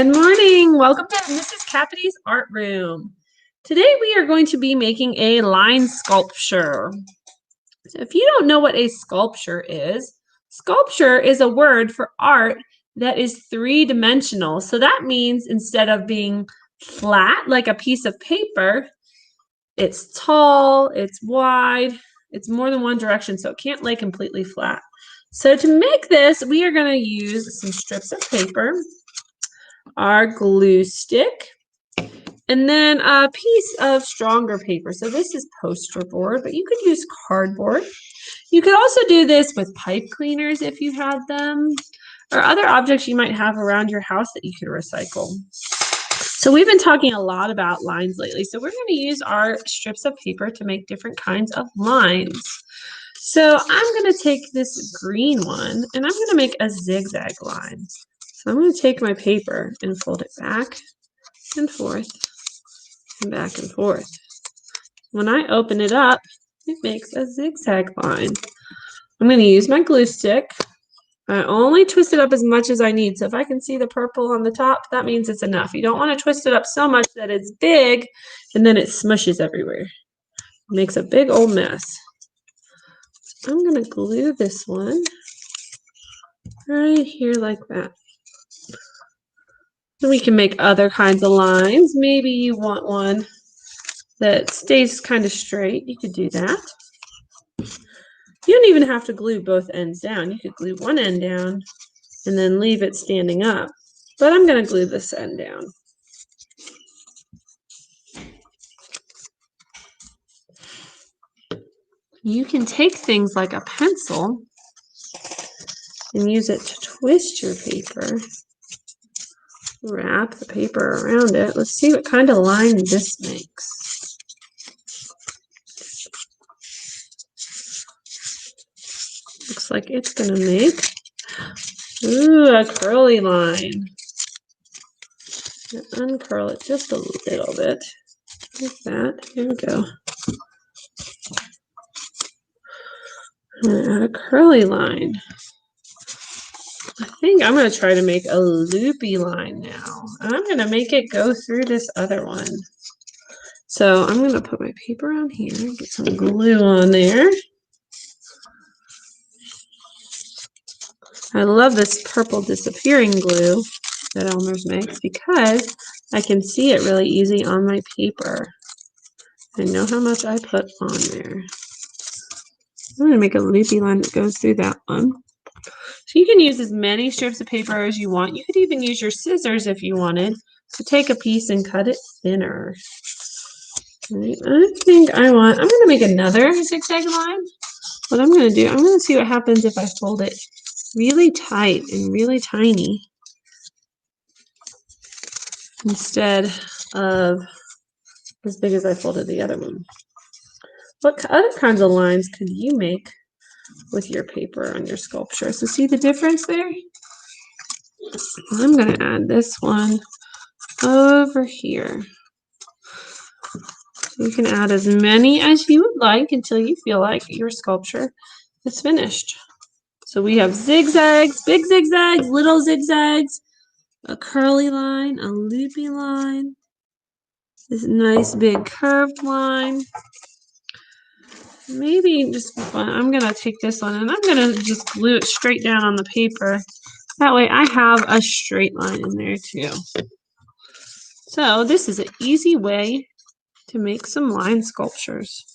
Good morning. Welcome to Mrs. Capity's Art Room. Today we are going to be making a line sculpture. So if you don't know what a sculpture is a word for art that is three-dimensional. So that means instead of being flat like a piece of paper, it's tall, it's wide, it's more than one direction, so it can't lay completely flat. So to make this, we are going to use some strips of paper, our glue stick, and then a piece of stronger paper. So this is poster board, but you could use cardboard. You could also do this with pipe cleaners if you had them, or other objects you might have around your house that you could recycle. So we've been talking a lot about lines lately. So we're going to use our strips of paper to make different kinds of lines. So I'm going to take this green one and I'm going to make a zigzag line. So I'm going to take my paper and fold it back and forth and back and forth. When I open it up, it makes a zigzag line. I'm going to use my glue stick. I only twist it up as much as I need. So if I can see the purple on the top, that means it's enough. You don't want to twist it up so much that it's big and then it smushes everywhere. It makes a big old mess. So I'm going to glue this one right here like that. Then we can make other kinds of lines. Maybe you want one that stays kind of straight. You could do that. You don't even have to glue both ends down. You could glue one end down and then leave it standing up. But I'm going to glue this end down. You can take things like a pencil and use it to twist your paper. Wrap the paper around it. Let's see what kind of line this makes. Looks like it's going to make a curly line. Uncurl it just a little bit. Like that. Here we go. I'm going to add a curly line. I think I'm going to try to make a loopy line now. And I'm going to make it go through this other one. So I'm going to put my paper on here, get some glue on there. I love this purple disappearing glue that Elmer's makes because I can see it really easy on my paper. I know how much I put on there. I'm going to make a loopy line that goes through that one. So you can use as many strips of paper as you want. You could even use your scissors if you wanted to take a piece and cut it thinner. Right, I'm going to make another zigzag line. What I'm going to do, I'm going to see what happens if I fold it really tight and really tiny instead of as big as I folded the other one. What other kinds of lines could you make with your paper on your sculpture? So see the difference there? I'm going to add this one over here. You can add as many as you would like until you feel like your sculpture is finished. So we have zigzags, big zigzags, little zigzags, a curly line, a loopy line, this nice big curved line. Maybe just for fun, I'm going to take this one and I'm going to just glue it straight down on the paper. That way I have a straight line in there too. So this is an easy way to make some line sculptures.